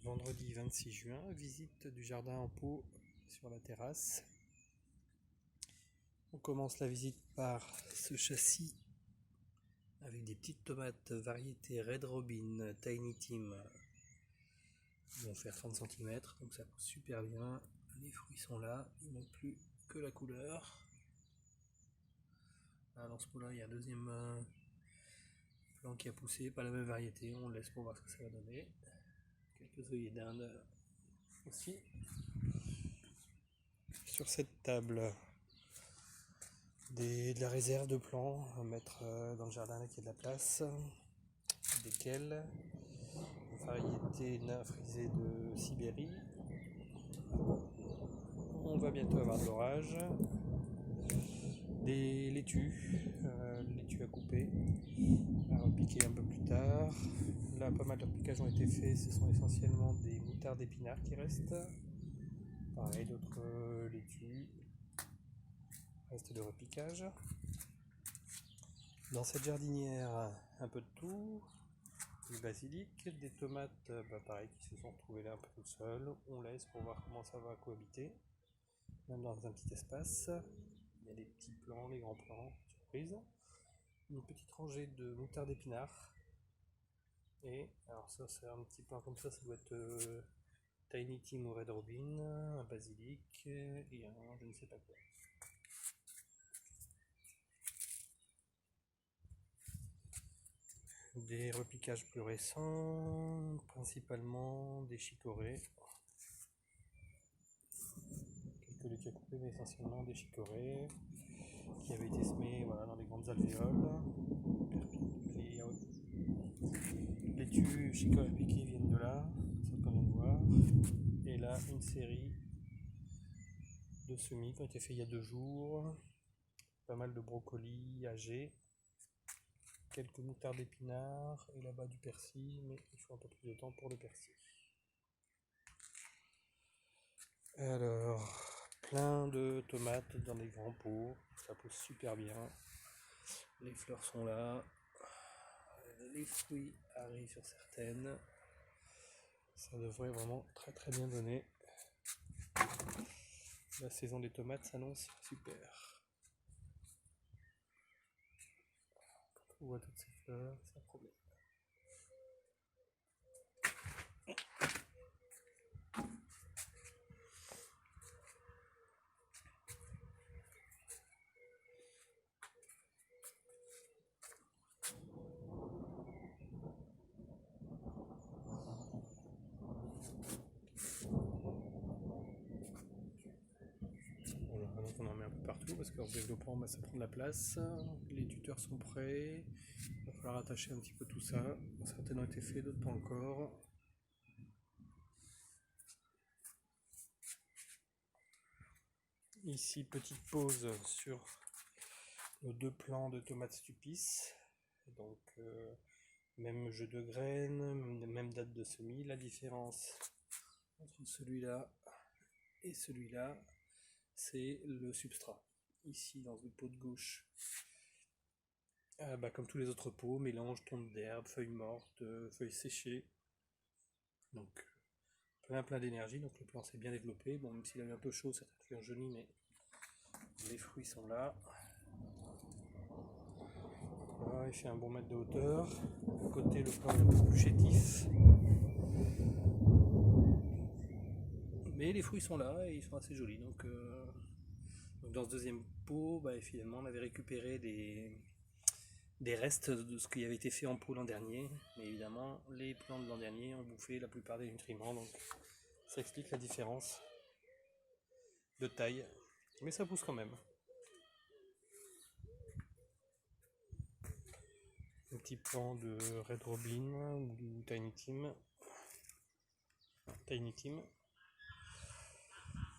Vendredi 26 juin, visite du jardin en pot sur la terrasse. On commence la visite par ce châssis avec des petites tomates variété Red Robin Tiny Tim. Ils vont faire 30 cm, donc ça pousse super bien. Les fruits sont là, il ne manque plus que la couleur. Là, dans ce pot là, il y a un deuxième plant qui a poussé, pas la même variété, on le laisse pour voir ce que ça va donner. Quelques œillets d'Inde aussi. Sur cette table, de la réserve de plants à mettre dans le jardin là, qui a de la place, desquels variété nain frisé de Sibérie. On va bientôt avoir de l'orage. Des laitues, laitues à couper, à repiquer un peu plus tard. Là, pas mal de repiquages ont été faits, ce sont essentiellement des moutardes d'épinards qui restent. Pareil, d'autres laitues, reste de repiquage. Dans cette jardinière, un peu de tout, du basilic, des tomates, pareil, qui se sont retrouvées là un peu tout seules. On laisse pour voir comment ça va cohabiter, même dans un petit espace. Il y a des petits plants, des grands plants, surprise. Une petite rangée de moutarde d'épinards. Et alors ça, c'est un petit plant comme ça doit être Tiny Tim ou Red Robin, un basilic et un je ne sais pas quoi. Des repiquages plus récents, principalement des chicorées. Quelques laitues à couper, mais essentiellement des chicorées qui avaient été semées dans les grandes alvéoles. Les laitues chicorées piquées viennent de là, celles qu'on vient de voir. Et là, une série de semis qui ont été faits il y a 2 jours. Pas mal de brocolis âgés. Quelques moutardes d'épinards et là-bas du persil, mais il faut un peu plus de temps pour le persil. Alors, plein de tomates dans des grands pots, ça pousse super bien. Les fleurs sont là, les fruits arrivent sur certaines. Ça devrait vraiment très très bien donner. La saison des tomates s'annonce super. Quand on voit toutes ces fleurs, c'est un problème. Donc on en met un peu partout parce qu'en se développant ça prend de la place. Les tuteurs sont prêts. Il va falloir attacher un petit peu tout ça. Certaines ont été faites, d'autres pas encore. Ici, petite pause sur nos 2 plants de tomates Stupis. Donc même jeu de graines, même date de semis. La différence entre celui-là et celui-là, c'est le substrat. Ici, dans le pot de gauche, comme tous les autres pots, mélange, tonte d'herbe, feuilles mortes, feuilles séchées. Donc plein d'énergie, donc le plant s'est bien développé. Bon, même s'il a eu un peu chaud, certaines fleurs jaunies, mais les fruits sont là. Voilà, il fait un bon mètre de hauteur. À côté, le plant est un peu plus chétif. Mais les fruits sont là et ils sont assez jolis. Donc dans ce deuxième pot, finalement, on avait récupéré des restes de ce qui avait été fait en pot l'an dernier. Mais évidemment, les plants de l'an dernier ont bouffé la plupart des nutriments. Donc ça explique la différence de taille. Mais ça pousse quand même. Un petit plant de Red Robin ou Tiny Tim.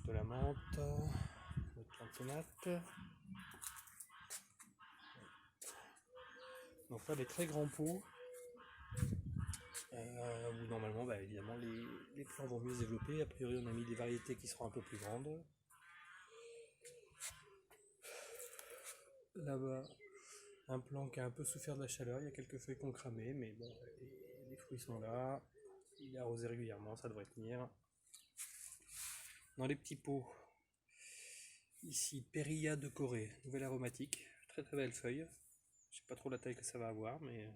De la menthe, notre plant de tomate. Donc là, des très grands pots où normalement, évidemment, les plants vont mieux se développer. A priori, on a mis des variétés qui seront un peu plus grandes. Là-bas, un plant qui a un peu souffert de la chaleur. Il y a quelques feuilles qui ont cramé, mais bon, les fruits sont là. Il y a arroser régulièrement, ça devrait tenir. Dans les petits pots, ici Périlla de Corée, nouvelle aromatique, très très belle feuille. Je sais pas trop la taille que ça va avoir, mais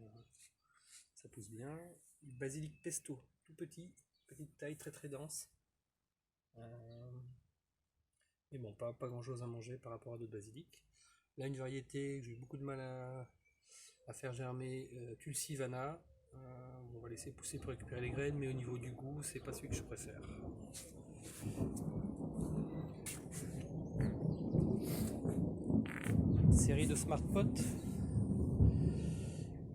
ça pousse bien. Basilic pesto, tout petit, petite taille, très très dense. Mais bon, pas grand chose à manger par rapport à d'autres basilic. Là, une variété que j'ai eu beaucoup de mal à faire germer, Tulsivana. On va laisser pousser pour récupérer les graines, mais au niveau du goût, c'est pas celui que je préfère. Série de Smart Pot,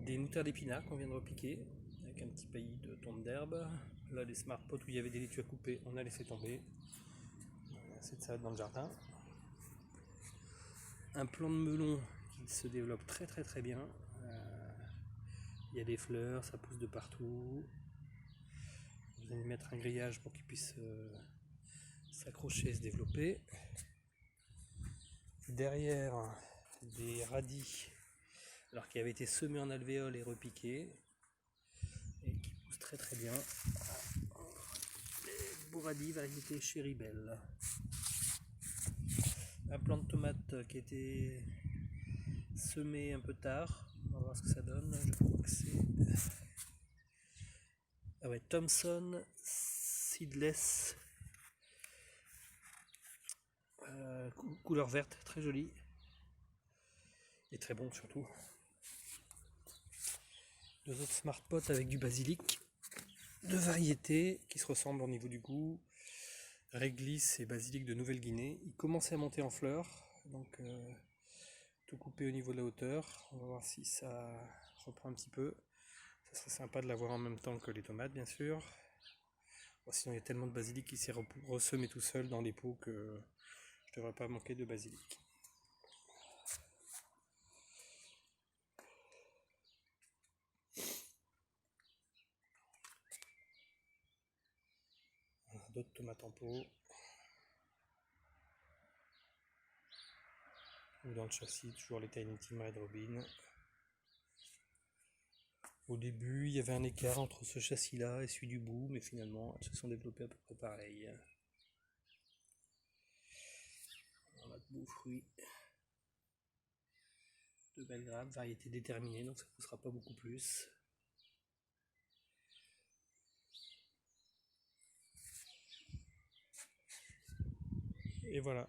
des moutards d'épinards qu'on vient de repiquer avec un petit paillis de tonte d'herbe. Là, des Smart Pot où il y avait des laitues à couper, on a laissé tomber. C'est de salade dans le jardin. Un plant de melon qui se développe très très très bien. Il y a des fleurs, ça pousse de partout. Je vais mettre un grillage pour qu'il puisse s'accrocher et se développer. Derrière, des radis, alors qui avaient été semés en alvéole et repiqués, et qui poussent très très bien. Les beaux radis, variété Chéribelle. Un plant de tomate qui a été semé un peu tard. On va voir ce que ça donne. Je crois que c'est Thomson Seedless, couleur verte, très jolie et très bon surtout. Deux autres Smart Pot avec du basilic, deux variétés qui se ressemblent au niveau du goût. Réglisse et basilic de Nouvelle-Guinée. Il commençait à monter en fleurs, donc tout coupé au niveau de la hauteur. On va voir si ça reprend un petit peu. Ça serait sympa de l'avoir en même temps que les tomates, bien sûr. Bon, sinon, il y a tellement de basilic qui s'est ressemé tout seul dans les pots que je ne devrais pas manquer de basilic. D'autres tomates en pot. Ou dans le châssis, toujours les Tiny Tim Red Robin. Au début, il y avait un écart entre ce châssis-là et celui du bout, mais finalement, elles se sont développées à peu près pareil. On a de beaux fruits. De belles grappes, variété déterminée, donc ça ne poussera pas beaucoup plus. Et voilà.